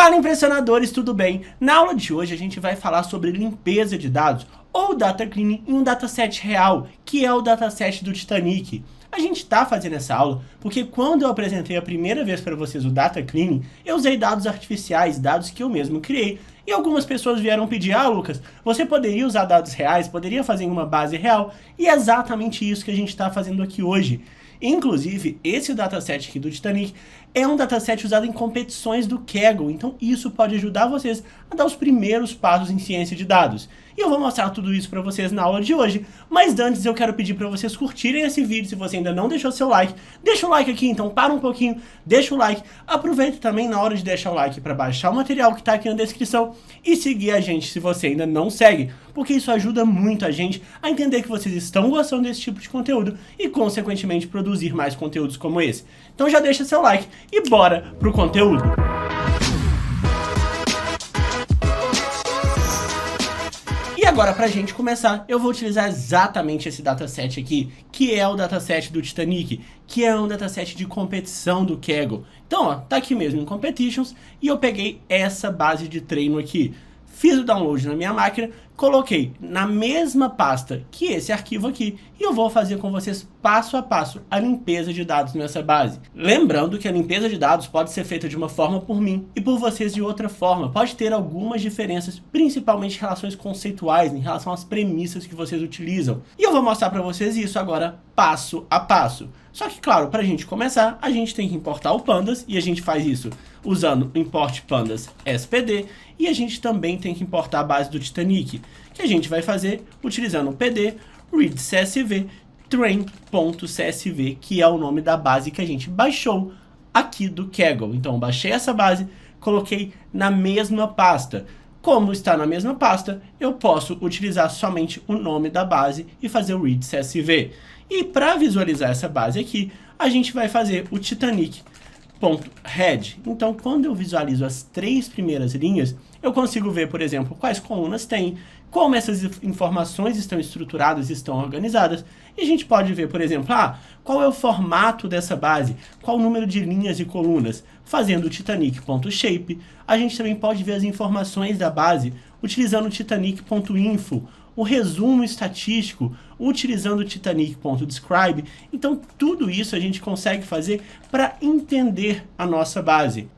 Fala, impressionadores, tudo bem? Na aula de hoje a gente vai falar sobre limpeza de dados ou data cleaning em um dataset real, que é o dataset do Titanic. A gente está fazendo essa aula porque quando eu apresentei a primeira vez para vocês o data cleaning, eu usei dados artificiais, dados que eu mesmo criei. E algumas pessoas vieram pedir, Lucas, você poderia usar dados reais, poderia fazer em uma base real? E é exatamente isso que a gente está fazendo aqui hoje. Inclusive, esse dataset aqui do Titanic é um dataset usado em competições do Kaggle, então isso pode ajudar vocês a dar os primeiros passos em ciência de dados. E eu vou mostrar tudo isso para vocês na aula de hoje, mas antes eu quero pedir para vocês curtirem esse vídeo. Se você ainda não deixou seu like, deixa o like aqui, então para um pouquinho, deixa o like. Aproveita também na hora de deixar o like para baixar o material que está aqui na descrição e seguir a gente se você ainda não segue, porque isso ajuda muito a gente a entender que vocês estão gostando desse tipo de conteúdo e, consequentemente, produzir mais conteúdos como esse. Então já deixa seu like e bora pro conteúdo! E agora, pra gente começar, eu vou utilizar exatamente esse dataset aqui, que é o dataset do Titanic, que é um dataset de competição do Kaggle. Então, ó, tá aqui mesmo em Competitions, e eu peguei essa base de treino aqui. Fiz o download na minha máquina, coloquei na mesma pasta que esse arquivo aqui e eu vou fazer com vocês passo a passo a limpeza de dados nessa base. Lembrando que a limpeza de dados pode ser feita de uma forma por mim e por vocês de outra forma. Pode ter algumas diferenças, principalmente em relações conceituais, em relação às premissas que vocês utilizam. E eu vou mostrar para vocês isso agora passo a passo. Só que, claro, para a gente começar, a gente tem que importar o Pandas, e a gente faz isso usando o import pandas spd, e a gente também tem que importar a base do Titanic, que a gente vai fazer utilizando o pd read_csv train.csv, que é o nome da base que a gente baixou aqui do Kaggle. Então, eu baixei essa base, coloquei na mesma pasta. Como está na mesma pasta, eu posso utilizar somente o nome da base e fazer o read_csv. E para visualizar essa base aqui, a gente vai fazer o Titanic.head. Então, quando eu visualizo as três primeiras linhas, eu consigo ver, por exemplo, quais colunas tem, como essas informações estão estruturadas e estão organizadas. E a gente pode ver, por exemplo, qual é o formato dessa base, qual o número de linhas e colunas. Fazendo o Titanic.shape, a gente também pode ver as informações da base utilizando o Titanic.info, o resumo estatístico, utilizando o Titanic.describe. Então, tudo isso a gente consegue fazer para entender a nossa base.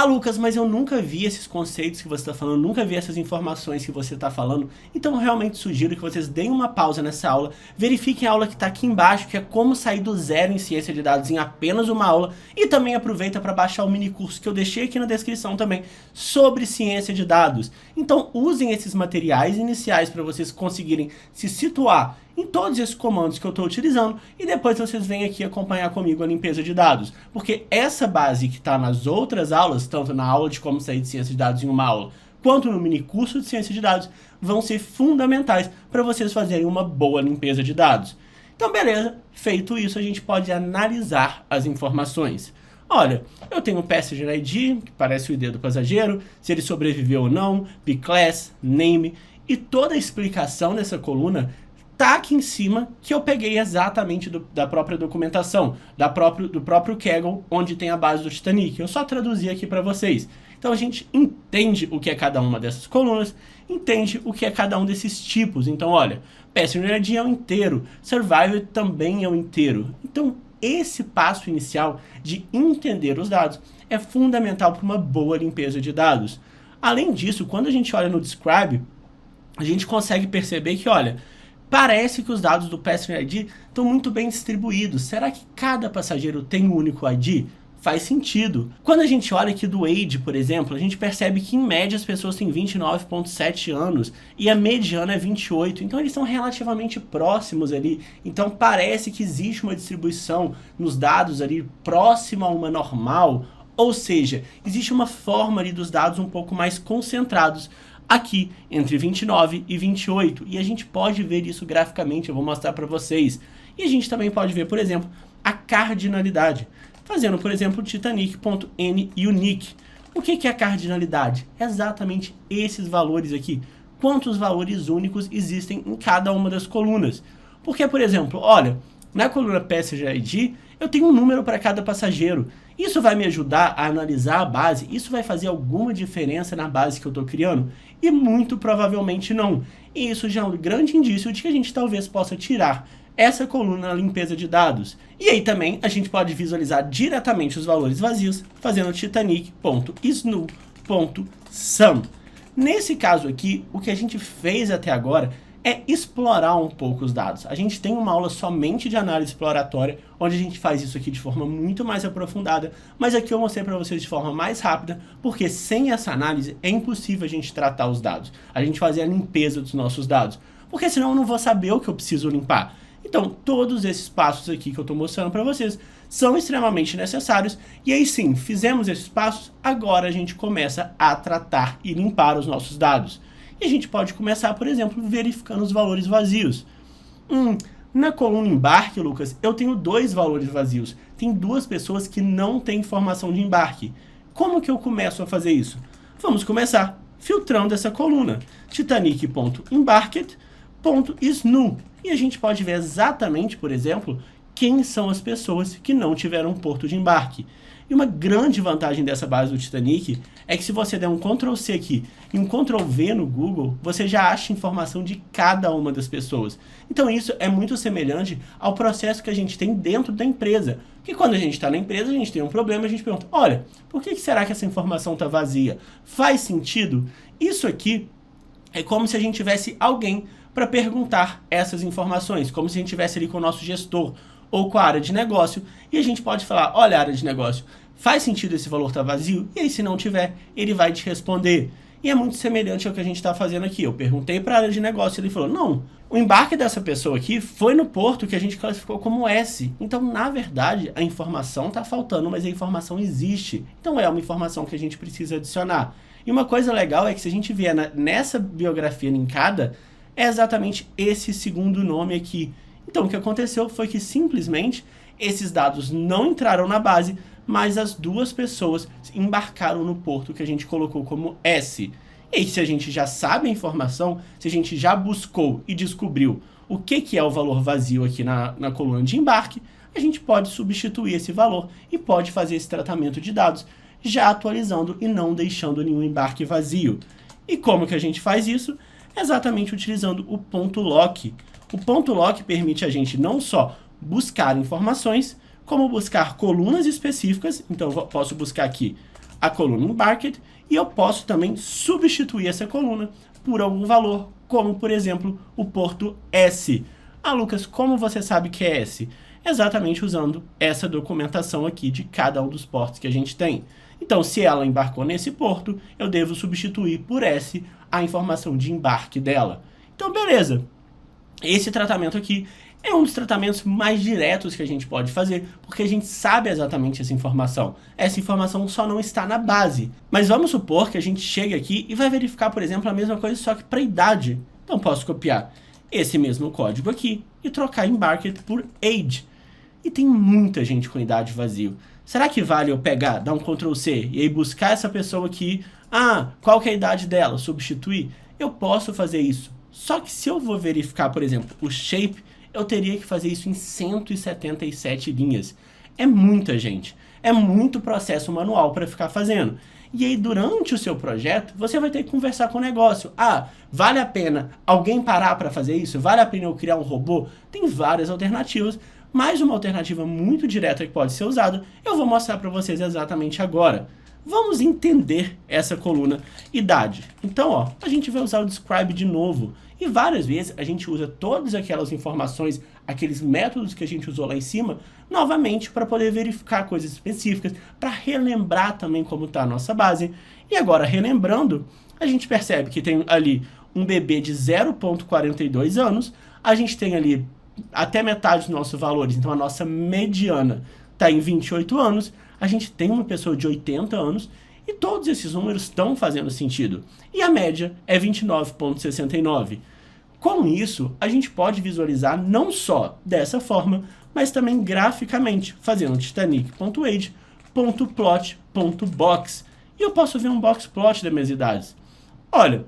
Lucas, mas eu nunca vi esses conceitos que você está falando, nunca vi essas informações que você está falando. Então, eu realmente sugiro que vocês deem uma pausa nessa aula, verifiquem a aula que está aqui embaixo, que é como sair do zero em ciência de dados em apenas uma aula, e também aproveita para baixar o mini curso que eu deixei aqui na descrição também, sobre ciência de dados. Então, usem esses materiais iniciais para vocês conseguirem se situar em todos esses comandos que eu estou utilizando, e depois vocês vêm aqui acompanhar comigo a limpeza de dados. Porque essa base que está nas outras aulas, tanto na aula de como sair de ciência de dados em uma aula, quanto no mini curso de ciência de dados, vão ser fundamentais para vocês fazerem uma boa limpeza de dados. Então, beleza, feito isso, a gente pode analisar as informações. Olha, eu tenho o Passenger ID, que parece o ID do passageiro, se ele sobreviveu ou não, bclass, name, e toda a explicação dessa coluna tá aqui em cima, que eu peguei exatamente da própria documentação, do próprio Kaggle, onde tem a base do Titanic. Eu só traduzi aqui para vocês. Então a gente entende o que é cada uma dessas colunas, entende o que é cada um desses tipos. Então olha, Passenger ID é o inteiro, Survivor também é o inteiro. Então esse passo inicial de entender os dados é fundamental para uma boa limpeza de dados. Além disso, quando a gente olha no Describe, a gente consegue perceber que, olha, parece que os dados do Passenger ID estão muito bem distribuídos. Será que cada passageiro tem um único ID? Faz sentido. Quando a gente olha aqui do age, por exemplo, a gente percebe que em média as pessoas têm 29,7 anos e a mediana é 28. Então eles estão relativamente próximos ali. Então parece que existe uma distribuição nos dados ali próxima a uma normal. Ou seja, existe uma forma ali dos dados um pouco mais concentrados aqui entre 29 e 28, e a gente pode ver isso graficamente, eu vou mostrar para vocês. E a gente também pode ver, por exemplo, a cardinalidade, fazendo, por exemplo, Titanic.nUnique. O que é a cardinalidade? É exatamente esses valores aqui. Quantos valores únicos existem em cada uma das colunas. Porque, por exemplo, olha, na coluna Passenger ID, eu tenho um número para cada passageiro. Isso vai me ajudar a analisar a base? Isso vai fazer alguma diferença na base que eu estou criando? E muito provavelmente não. E isso já é um grande indício de que a gente talvez possa tirar essa coluna na limpeza de dados. E aí também a gente pode visualizar diretamente os valores vazios fazendo titanic.snu.sum. Nesse caso aqui, o que a gente fez até agora é explorar um pouco os dados. A gente tem uma aula somente de análise exploratória, onde a gente faz isso aqui de forma muito mais aprofundada, mas aqui eu mostrei para vocês de forma mais rápida, porque sem essa análise é impossível a gente tratar os dados, a gente fazer a limpeza dos nossos dados, porque senão eu não vou saber o que eu preciso limpar. Então, todos esses passos aqui que eu estou mostrando para vocês são extremamente necessários, e aí sim, fizemos esses passos, agora a gente começa a tratar e limpar os nossos dados. E a gente pode começar, por exemplo, verificando os valores vazios. Na coluna embarque, Lucas, eu tenho 2 valores vazios. Tem 2 pessoas que não têm informação de embarque. Como que eu começo a fazer isso? Vamos começar filtrando essa coluna. Titanic.embarked.snu. E a gente pode ver exatamente, por exemplo, quem são as pessoas que não tiveram porto de embarque. E uma grande vantagem dessa base do Titanic é que se você der um Ctrl+C aqui e um Ctrl+V no Google, você já acha informação de cada uma das pessoas. Então isso é muito semelhante ao processo que a gente tem dentro da empresa. Porque quando a gente está na empresa, a gente tem um problema, a gente pergunta, olha, por que será que essa informação está vazia? Faz sentido? Isso aqui é como se a gente tivesse alguém para perguntar essas informações, como se a gente estivesse ali com o nosso gestor ou com a área de negócio, e a gente pode falar, olha, área de negócio, faz sentido esse valor estar vazio? E aí, se não tiver, ele vai te responder. E é muito semelhante ao que a gente está fazendo aqui. Eu perguntei para a área de negócio e ele falou, não, o embarque dessa pessoa aqui foi no porto que a gente classificou como S. Então, na verdade, a informação está faltando, mas a informação existe. Então, é uma informação que a gente precisa adicionar. E uma coisa legal é que se a gente vier nessa biografia linkada, é exatamente esse segundo nome aqui. Então, o que aconteceu foi que simplesmente esses dados não entraram na base, mas as 2 pessoas embarcaram no porto que a gente colocou como S. E aí, se a gente já sabe a informação, se a gente já buscou e descobriu o que é o valor vazio aqui na coluna de embarque, a gente pode substituir esse valor e pode fazer esse tratamento de dados, já atualizando e não deixando nenhum embarque vazio. E como que a gente faz isso? Exatamente utilizando o ponto lock. O ponto lock permite a gente não só buscar informações, como buscar colunas específicas. Então, eu posso buscar aqui a coluna embarked e eu posso também substituir essa coluna por algum valor, como, por exemplo, o porto S. Ah, Lucas, como você sabe que é S? Exatamente usando essa documentação aqui de cada um dos portos que a gente tem. Então, se ela embarcou nesse porto, eu devo substituir por S a informação de embarque dela. Então, beleza. Esse tratamento aqui é um dos tratamentos mais diretos que a gente pode fazer, porque a gente sabe exatamente essa informação. Essa informação só não está na base. Mas vamos supor que a gente chegue aqui e vai verificar, por exemplo, a mesma coisa só que para idade. Então posso copiar esse mesmo código aqui e trocar embarked por age. E tem muita gente com idade vazio. Será que vale eu pegar, dar um Ctrl+C e aí buscar essa pessoa aqui? Ah, qual que é a idade dela? Substituir? Eu posso fazer isso. Só que se eu vou verificar, por exemplo, o shape, eu teria que fazer isso em 177 linhas. É muita gente. É muito processo manual para ficar fazendo. E aí, durante o seu projeto, você vai ter que conversar com o negócio. Ah, vale a pena alguém parar para fazer isso? Vale a pena eu criar um robô? Tem várias alternativas, mas uma alternativa muito direta que pode ser usada, eu vou mostrar para vocês exatamente agora. Vamos entender essa coluna idade. Então, ó, a gente vai usar o describe de novo. E várias vezes a gente usa todas aquelas informações, aqueles métodos que a gente usou lá em cima, novamente para poder verificar coisas específicas, para relembrar também como está a nossa base. E agora, relembrando, a gente percebe que tem ali um bebê de 0,42 anos, a gente tem ali até metade dos nossos valores, então a nossa mediana está em 28 anos, a gente tem uma pessoa de 80 anos, e todos esses números estão fazendo sentido. E a média é 29,69. Com isso, a gente pode visualizar não só dessa forma, mas também graficamente, fazendo titanic.age.plot.box. E eu posso ver um box plot das minhas idades. Olha,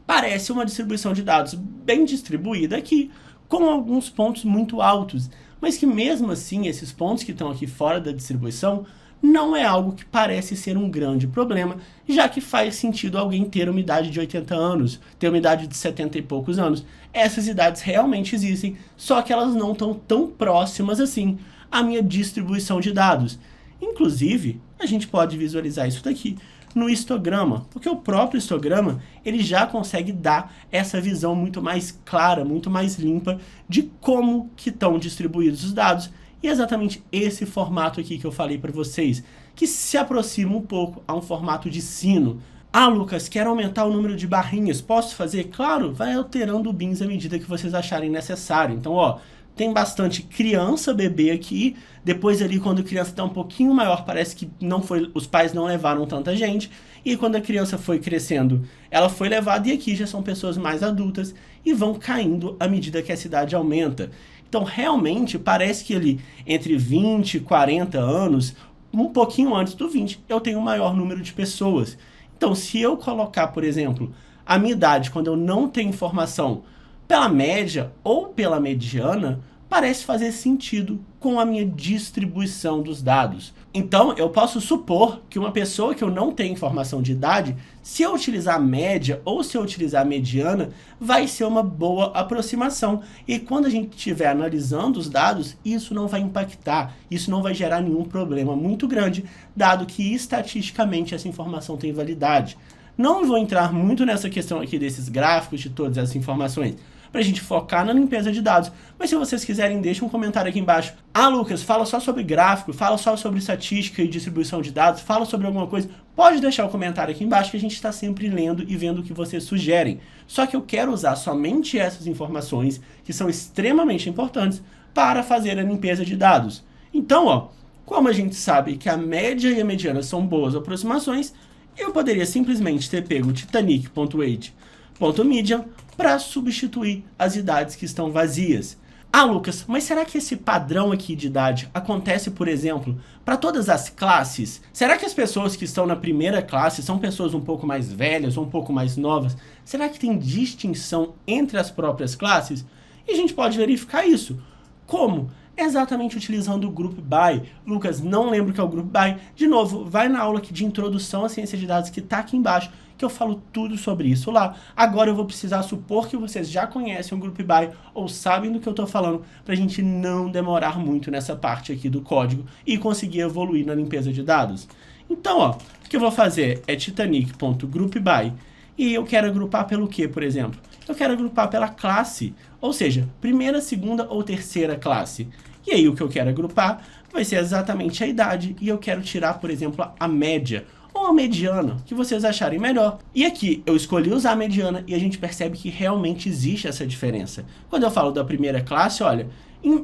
parece uma distribuição de dados bem distribuída aqui, com alguns pontos muito altos, mas que mesmo assim, esses pontos que estão aqui fora da distribuição, não é algo que parece ser um grande problema, já que faz sentido alguém ter uma idade de 80 anos, ter uma idade de 70 e poucos anos. Essas idades realmente existem, só que elas não estão tão próximas assim à minha distribuição de dados. Inclusive, a gente pode visualizar isso daqui no histograma, porque o próprio histograma ele já consegue dar essa visão muito mais clara, muito mais limpa de como que estão distribuídos os dados. E é exatamente esse formato aqui que eu falei para vocês, que se aproxima um pouco a um formato de sino. Ah, Lucas, quero aumentar o número de barrinhas, posso fazer? Claro, vai alterando o bins à medida que vocês acharem necessário. Então, ó, tem bastante criança, bebê aqui, depois ali quando a criança está um pouquinho maior, parece que não foi, os pais não levaram tanta gente, e quando a criança foi crescendo, ela foi levada, e aqui já são pessoas mais adultas, e vão caindo à medida que a cidade aumenta. Então, realmente, parece que ali, entre 20 e 40 anos, um pouquinho antes do 20, eu tenho um maior número de pessoas. Então, se eu colocar, por exemplo, a minha idade, quando eu não tenho informação pela média ou pela mediana, parece fazer sentido com a minha distribuição dos dados. Então, eu posso supor que uma pessoa que eu não tenho informação de idade, se eu utilizar a média ou se eu utilizar a mediana, vai ser uma boa aproximação. E quando a gente estiver analisando os dados, isso não vai impactar, isso não vai gerar nenhum problema muito grande, dado que estatisticamente essa informação tem validade. Não vou entrar muito nessa questão aqui desses gráficos, de todas essas informações, para a gente focar na limpeza de dados. Mas se vocês quiserem, deixem um comentário aqui embaixo. Ah, Lucas, fala só sobre gráfico, fala só sobre estatística e distribuição de dados, fala sobre alguma coisa. Pode deixar o comentário aqui embaixo que a gente está sempre lendo e vendo o que vocês sugerem. Só que eu quero usar somente essas informações, que são extremamente importantes, para fazer a limpeza de dados. Então, ó, como a gente sabe que a média e a mediana são boas aproximações, eu poderia simplesmente ter pego titanic.age.median para substituir as idades que estão vazias. Ah, Lucas, mas será que esse padrão aqui de idade acontece, por exemplo, para todas as classes? Será que as pessoas que estão na primeira classe são pessoas um pouco mais velhas ou um pouco mais novas? Será que tem distinção entre as próprias classes? E a gente pode verificar isso. Como? Exatamente utilizando o Group By. Lucas, não lembro o que é o Group By. De novo, vai na aula aqui de introdução à ciência de dados que está aqui embaixo, que eu falo tudo sobre isso lá. Agora eu vou precisar supor que vocês já conhecem o Group By ou sabem do que eu estou falando, para a gente não demorar muito nessa parte aqui do código e conseguir evoluir na limpeza de dados. Então, ó, o que eu vou fazer é titanic.groupby e eu quero agrupar pelo quê, por exemplo? Eu quero agrupar pela classe, ou seja, primeira, segunda ou terceira classe. E aí o que eu quero agrupar vai ser exatamente a idade e eu quero tirar, por exemplo, a média ou a mediana, que vocês acharem melhor. E aqui eu escolhi usar a mediana e a gente percebe que realmente existe essa diferença. Quando eu falo da primeira classe, olha,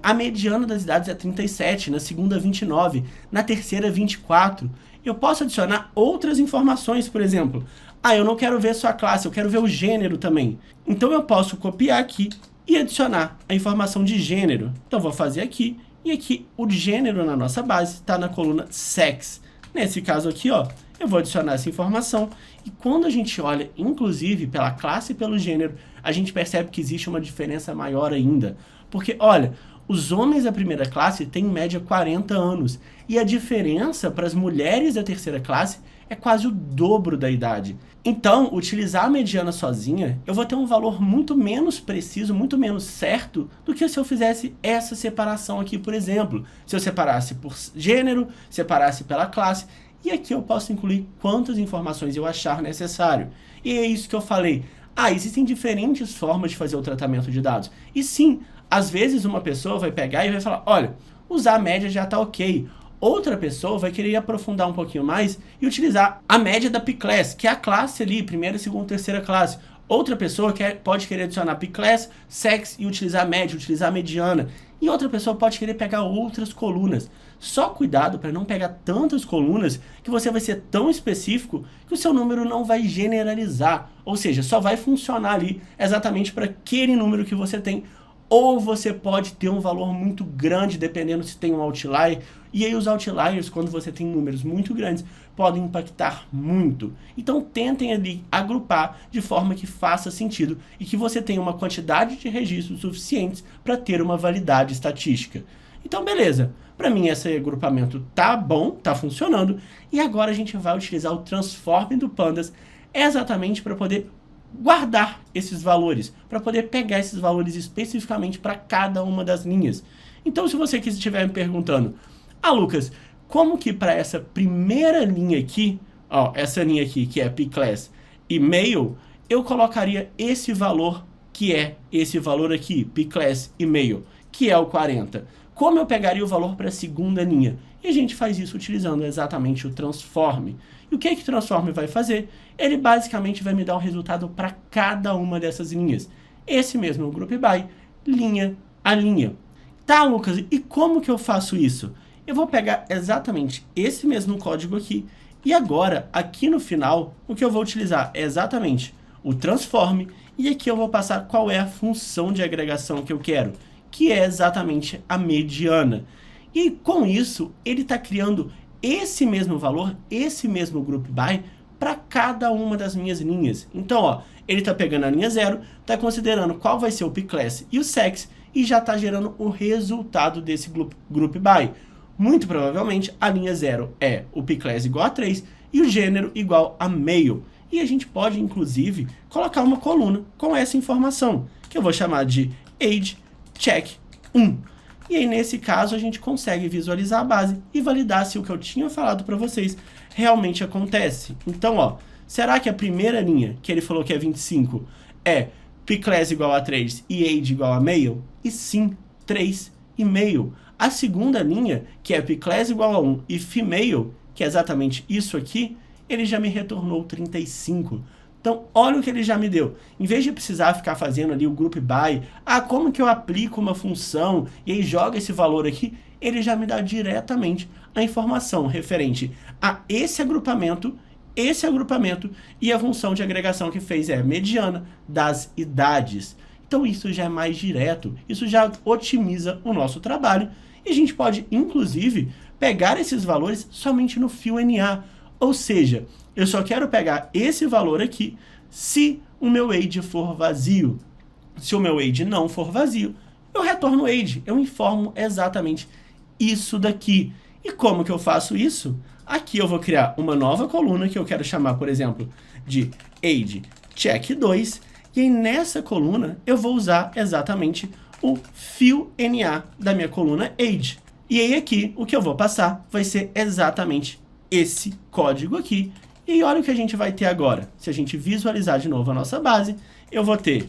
a mediana das idades é 37, na segunda 29, na terceira 24. Eu posso adicionar outras informações, por exemplo. Ah, eu não quero ver só a classe, eu quero ver o gênero também. Então eu posso copiar aqui e adicionar a informação de gênero. Então vou fazer aqui, e aqui o gênero na nossa base está na coluna sex. Nesse caso aqui, ó, eu vou adicionar essa informação, e quando a gente olha, inclusive, pela classe e pelo gênero, a gente percebe que existe uma diferença maior ainda. Porque, olha, os homens da primeira classe têm em média 40 anos, e a diferença para as mulheres da terceira classe é quase o dobro da idade. Então, utilizar a mediana sozinha, eu vou ter um valor muito menos preciso, muito menos certo, do que se eu fizesse essa separação aqui, por exemplo. Se eu separasse por gênero, separasse pela classe, e aqui eu posso incluir quantas informações eu achar necessário. E é isso que eu falei. Ah, existem diferentes formas de fazer o tratamento de dados. E sim, às vezes uma pessoa vai pegar e vai falar, olha, usar a média já está ok. Outra pessoa vai querer aprofundar um pouquinho mais e utilizar a média da P-Class, que é a classe ali, primeira, segunda, terceira classe. Outra pessoa pode querer adicionar P-Class, Sex e utilizar a média, utilizar a mediana. E outra pessoa pode querer pegar outras colunas. Só cuidado para não pegar tantas colunas que você vai ser tão específico que o seu número não vai generalizar. Ou seja, só vai funcionar ali exatamente para aquele número que você tem. Ou você pode ter um valor muito grande, dependendo se tem um outlier. E aí os outliers, quando você tem números muito grandes, podem impactar muito. Então tentem ali agrupar de forma que faça sentido e que você tenha uma quantidade de registros suficientes para ter uma validade estatística. Então, beleza. Para mim, esse agrupamento tá bom, tá funcionando. E agora a gente vai utilizar o transform do Pandas exatamente para poder guardar esses valores, para poder pegar esses valores especificamente para cada uma das linhas. Então, se você estiver me perguntando, Lucas, como que para essa primeira linha aqui, ó, essa linha aqui que é pclass e male, eu colocaria esse valor que é esse valor aqui, pclass e male, que é o 40. Como eu pegaria o valor para a segunda linha? E a gente faz isso utilizando exatamente o transform. E o que o transform vai fazer? Ele basicamente vai me dar um resultado para cada uma dessas linhas. Esse mesmo group by, linha a linha. Tá, Lucas, e como que eu faço isso? Eu vou pegar exatamente esse mesmo código aqui, e agora, aqui no final, o que eu vou utilizar é exatamente o transform, e aqui eu vou passar qual é a função de agregação que eu quero, que é exatamente a mediana. E com isso, ele está criando esse mesmo valor, esse mesmo group by, para cada uma das minhas linhas. Então, ó, ele está pegando a linha 0, está considerando qual vai ser o pclass e o sex, e já está gerando o resultado desse group by. Muito provavelmente, a linha 0 é o pclass igual a 3 e o gênero igual a male. E a gente pode, inclusive, colocar uma coluna com essa informação, que eu vou chamar de age check 1. E aí, nesse caso, a gente consegue visualizar a base e validar se o que eu tinha falado para vocês realmente acontece. Então, ó, será que a primeira linha, que ele falou que é 25, é pclass igual a 3 e age igual a male? E sim, 3,5. A segunda linha, que é pclass igual a 1 e female, que é exatamente isso aqui, ele já me retornou 35. Então, olha o que ele já me deu. Em vez de precisar ficar fazendo ali o group by, como que eu aplico uma função e aí joga esse valor aqui, ele já me dá diretamente a informação referente a esse agrupamento e a função de agregação que fez é a mediana das idades. Então, isso já é mais direto, isso já otimiza o nosso trabalho e a gente pode, inclusive, pegar esses valores somente no fio NA, ou seja, eu só quero pegar esse valor aqui se o meu age for vazio. Se o meu age não for vazio, eu retorno o age. Eu informo exatamente isso daqui. E como que eu faço isso? Aqui eu vou criar uma nova coluna que eu quero chamar, por exemplo, de age check 2. E aí nessa coluna eu vou usar exatamente o fio NA da minha coluna age. E aí aqui o que eu vou passar vai ser exatamente esse código aqui. E olha o que a gente vai ter agora. Se a gente visualizar de novo a nossa base, eu vou ter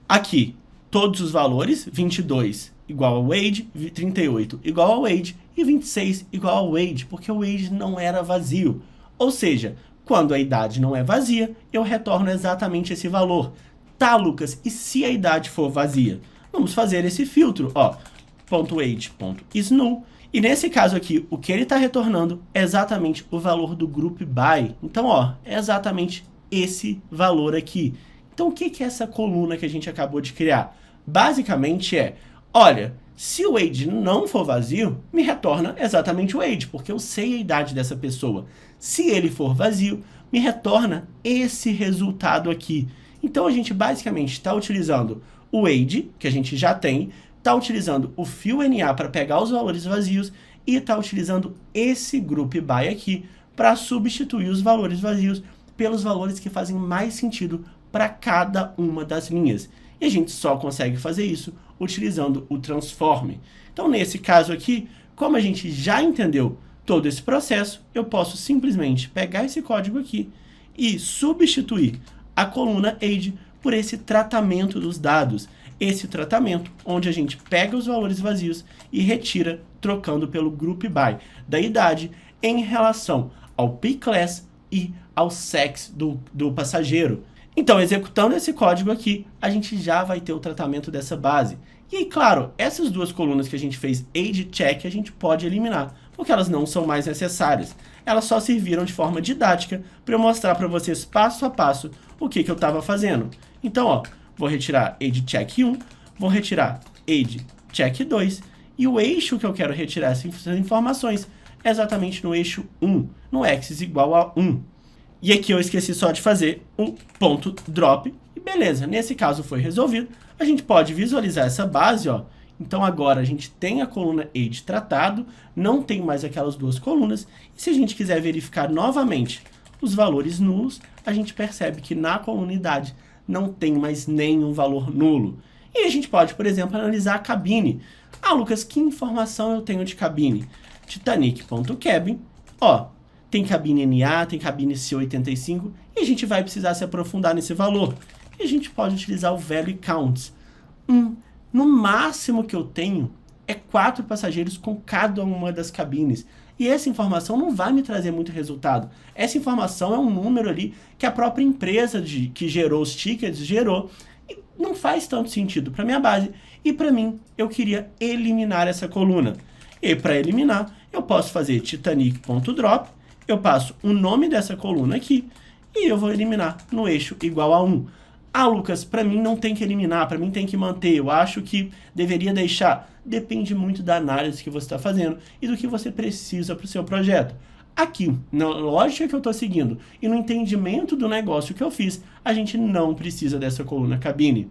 aqui todos os valores, 22 igual ao age, 38 igual ao age e 26 igual ao age, porque o age não era vazio. Ou seja, quando a idade não é vazia, eu retorno exatamente esse valor. Tá, Lucas, e se a idade for vazia? Vamos fazer esse filtro, ó, .age.isNull. E nesse caso aqui, o que ele está retornando é exatamente o valor do group by. Então, ó, é exatamente esse valor aqui. Então, o que é essa coluna que a gente acabou de criar? Basicamente olha, se o age não for vazio, me retorna exatamente o age, porque eu sei a idade dessa pessoa. Se ele for vazio, me retorna esse resultado aqui. Então, a gente basicamente está utilizando o age, que a gente já tem, está utilizando o fio NA para pegar os valores vazios e está utilizando esse group by aqui para substituir os valores vazios pelos valores que fazem mais sentido para cada uma das linhas. E a gente só consegue fazer isso utilizando o transform. Então, nesse caso aqui, como a gente já entendeu todo esse processo, eu posso simplesmente pegar esse código aqui e substituir a coluna age por esse tratamento dos dados. Esse tratamento onde a gente pega os valores vazios e retira trocando pelo group by da idade em relação ao pclass e ao sex do passageiro. Então, executando esse código aqui, a gente já vai ter o tratamento dessa base. E, claro, essas duas colunas que a gente fez age check, a gente pode eliminar, porque elas não são mais necessárias. Elas só serviram de forma didática para eu mostrar para vocês passo a passo o que eu estava fazendo. Então, ó, vou retirar age check 1, vou retirar age check 2, e o eixo que eu quero retirar essas informações é exatamente no eixo 1, no axis igual a 1. E aqui eu esqueci só de fazer o ponto drop, e beleza, nesse caso foi resolvido. A gente pode visualizar essa base, ó. Então agora a gente tem a coluna age tratado, não tem mais aquelas duas colunas. E se a gente quiser verificar novamente os valores nulos, a gente percebe que na coluna idade não tem mais nenhum valor nulo. E a gente pode, por exemplo, analisar a cabine. Ah, Lucas, que informação eu tenho de cabine? Titanic.cabin, ó, tem cabine NA, tem cabine C85, e a gente vai precisar se aprofundar nesse valor. E a gente pode utilizar o value counts. No máximo que eu tenho é 4 passageiros com cada uma das cabines. E essa informação não vai me trazer muito resultado. Essa informação é um número ali que a própria empresa que gerou os tickets gerou. E não faz tanto sentido para minha base. E para mim, eu queria eliminar essa coluna. E para eliminar, eu posso fazer titanic.drop, eu passo o nome dessa coluna aqui e eu vou eliminar no eixo igual a 1. Ah, Lucas, para mim não tem que eliminar, para mim tem que manter. Eu acho que deveria deixar. Depende muito da análise que você está fazendo e do que você precisa para o seu projeto. Aqui, na lógica que eu estou seguindo e no entendimento do negócio que eu fiz, a gente não precisa dessa coluna cabine.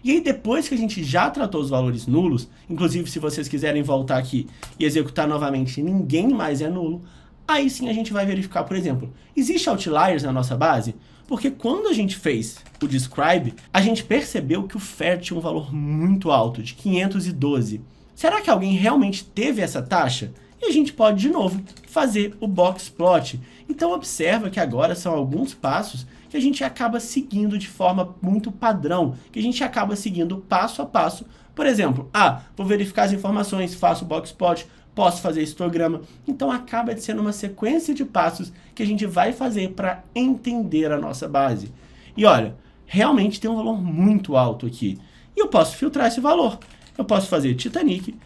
E aí, depois que a gente já tratou os valores nulos, inclusive se vocês quiserem voltar aqui e executar novamente, ninguém mais é nulo, aí sim a gente vai verificar, por exemplo, existe outliers na nossa base? Porque quando a gente fez o describe, a gente percebeu que o FAIR tinha um valor muito alto, de 512. Será que alguém realmente teve essa taxa? E a gente pode, de novo, fazer o box plot. Então observa que agora são alguns passos que a gente acaba seguindo de forma muito padrão, que a gente acaba seguindo passo a passo. Por exemplo, vou verificar as informações, faço o box plot, posso fazer histograma. Então acaba sendo uma sequência de passos que a gente vai fazer para entender a nossa base. E olha, realmente tem um valor muito alto aqui. E eu posso filtrar esse valor. Eu posso fazer titanic.fair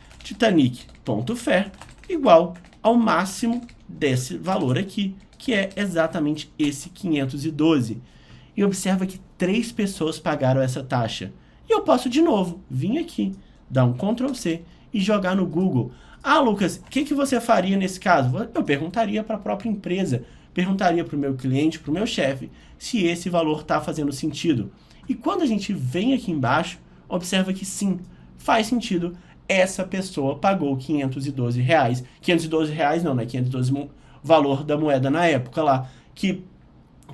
igual ao máximo desse valor aqui, que é exatamente esse 512. E observa que 3 pessoas pagaram essa taxa. E eu posso, de novo, vir aqui, dar um Ctrl C e jogar no Google. Ah, Lucas, o que você faria nesse caso? Eu perguntaria para a própria empresa, perguntaria para o meu cliente, para o meu chefe, se esse valor está fazendo sentido. E quando a gente vem aqui embaixo, observa que sim, faz sentido. Essa pessoa pagou R$512. 512 reais não, né? 512 valor da moeda na época lá, que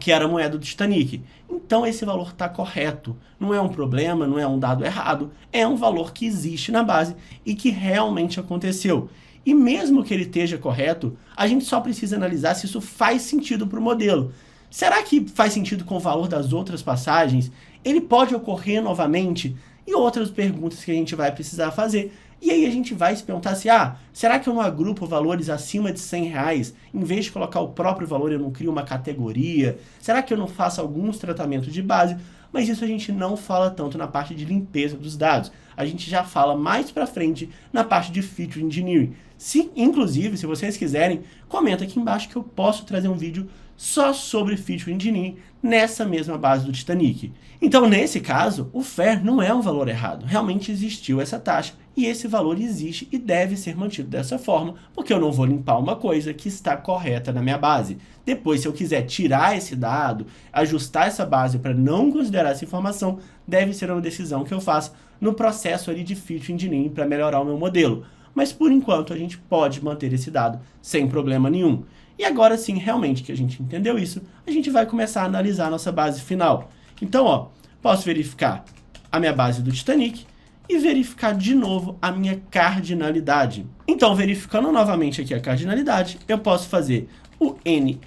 era a moeda do Titanic. Então esse valor está correto. Não é um problema, não é um dado errado. É um valor que existe na base e que realmente aconteceu. E mesmo que ele esteja correto, a gente só precisa analisar se isso faz sentido para o modelo. Será que faz sentido com o valor das outras passagens? Ele pode ocorrer novamente? E outras perguntas que a gente vai precisar fazer. E aí a gente vai se perguntar se, será que eu não agrupo valores acima de R$100? Em vez de colocar o próprio valor, eu não crio uma categoria? Será que eu não faço alguns tratamentos de base? Mas isso a gente não fala tanto na parte de limpeza dos dados. A gente já fala mais pra frente na parte de Feature Engineering. Inclusive, se vocês quiserem, comenta aqui embaixo que eu posso trazer um vídeo só sobre Feature Engineering nessa mesma base do Titanic. Então, nesse caso, o FAIR não é um valor errado. Realmente existiu essa taxa e esse valor existe e deve ser mantido dessa forma, porque eu não vou limpar uma coisa que está correta na minha base. Depois, se eu quiser tirar esse dado, ajustar essa base para não considerar essa informação, deve ser uma decisão que eu faço no processo ali de Feature Engineering para melhorar o meu modelo. Mas, por enquanto, a gente pode manter esse dado sem problema nenhum. E agora sim, realmente que a gente entendeu isso, a gente vai começar a analisar a nossa base final. Então, posso verificar a minha base do Titanic e verificar de novo a minha cardinalidade. Então, verificando novamente aqui a cardinalidade, eu posso fazer o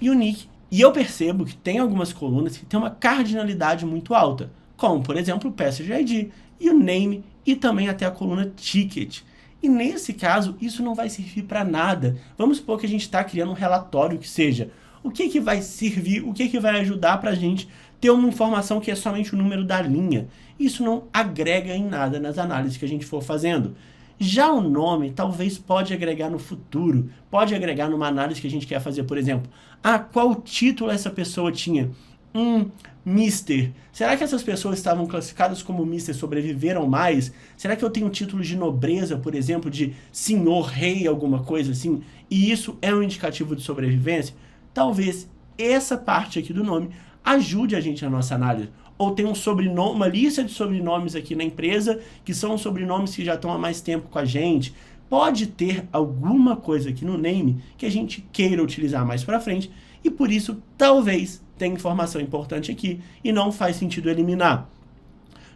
NUnique e eu percebo que tem algumas colunas que tem uma cardinalidade muito alta, como, por exemplo, o Passage ID e o Name e também até a coluna Ticket. E nesse caso, isso não vai servir para nada. Vamos supor que a gente está criando um relatório que seja. O que vai servir, o que vai ajudar para a gente ter uma informação que é somente o número da linha. Isso não agrega em nada nas análises que a gente for fazendo. Já o nome talvez pode agregar no futuro, pode agregar numa análise que a gente quer fazer, por exemplo. Qual título essa pessoa tinha? Mister. Será que essas pessoas estavam classificadas como Mister sobreviveram mais? Será que eu tenho título de nobreza, por exemplo, de senhor, rei, alguma coisa assim? E isso é um indicativo de sobrevivência? Talvez essa parte aqui do nome ajude a gente na nossa análise. ou tem um sobrenome, uma lista de sobrenomes aqui na empresa, que são sobrenomes que já estão há mais tempo com a gente. Pode ter alguma coisa aqui no name que a gente queira utilizar mais para frente, e por isso talvez tenha informação importante aqui e não faz sentido eliminar.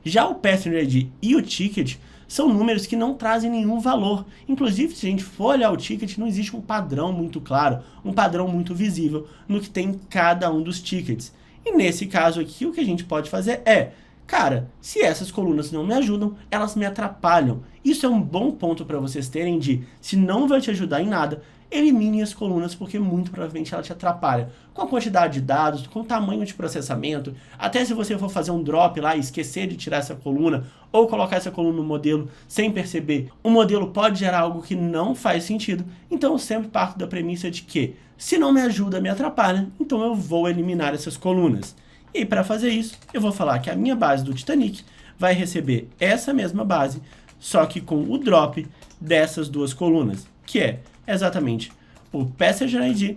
Já o Passenger ID e o Ticket são números que não trazem nenhum valor. Inclusive, se a gente for olhar o ticket, não existe um padrão muito claro, um padrão muito visível no que tem em cada um dos tickets. E nesse caso aqui, o que a gente pode fazer é, cara, se essas colunas não me ajudam, elas me atrapalham. Isso é um bom ponto para vocês terem de, se não vai te ajudar em nada, elimine as colunas, porque muito provavelmente ela te atrapalha. Com a quantidade de dados, com o tamanho de processamento, até se você for fazer um drop lá e esquecer de tirar essa coluna, ou colocar essa coluna no modelo sem perceber, o modelo pode gerar algo que não faz sentido. Então eu sempre parto da premissa de que, se não me ajuda, me atrapalha, então eu vou eliminar essas colunas. E para fazer isso, eu vou falar que a minha base do Titanic vai receber essa mesma base, só que com o drop dessas duas colunas, que é exatamente o Passenger ID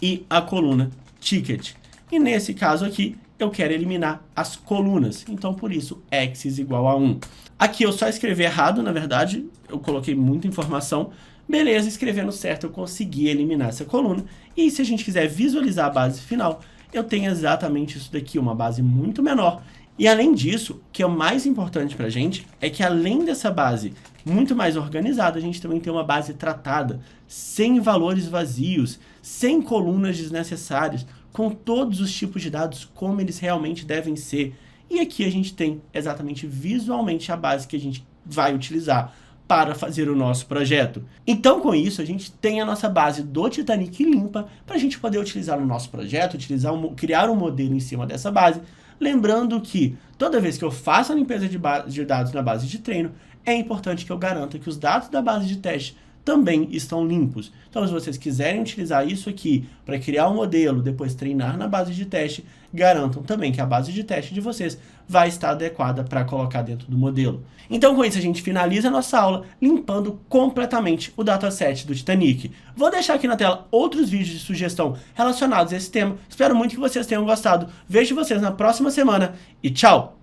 e a coluna Ticket. E nesse caso aqui, eu quero eliminar as colunas. Então, por isso, Axis igual a 1. Aqui eu só escrevi errado, na verdade, eu coloquei muita informação. Beleza, escrevendo certo, eu consegui eliminar essa coluna. E se a gente quiser visualizar a base final, eu tenho exatamente isso daqui, uma base muito menor. E além disso, o que é o mais importante para a gente é que além dessa base muito mais organizada, a gente também tem uma base tratada, sem valores vazios, sem colunas desnecessárias, com todos os tipos de dados como eles realmente devem ser. E aqui a gente tem exatamente visualmente a base que a gente vai utilizar para fazer o nosso projeto. Então, com isso, a gente tem a nossa base do Titanic limpa para a gente poder utilizar no nosso projeto, criar um modelo em cima dessa base. Lembrando que toda vez que eu faço a limpeza de dados na base de treino, é importante que eu garanta que os dados da base de teste também estão limpos. Então, se vocês quiserem utilizar isso aqui para criar um modelo, depois treinar na base de teste, garantam também que a base de teste de vocês vai estar adequada para colocar dentro do modelo. Então, com isso, a gente finaliza a nossa aula limpando completamente o dataset do Titanic. Vou deixar aqui na tela outros vídeos de sugestão relacionados a esse tema. Espero muito que vocês tenham gostado. Vejo vocês na próxima semana e tchau!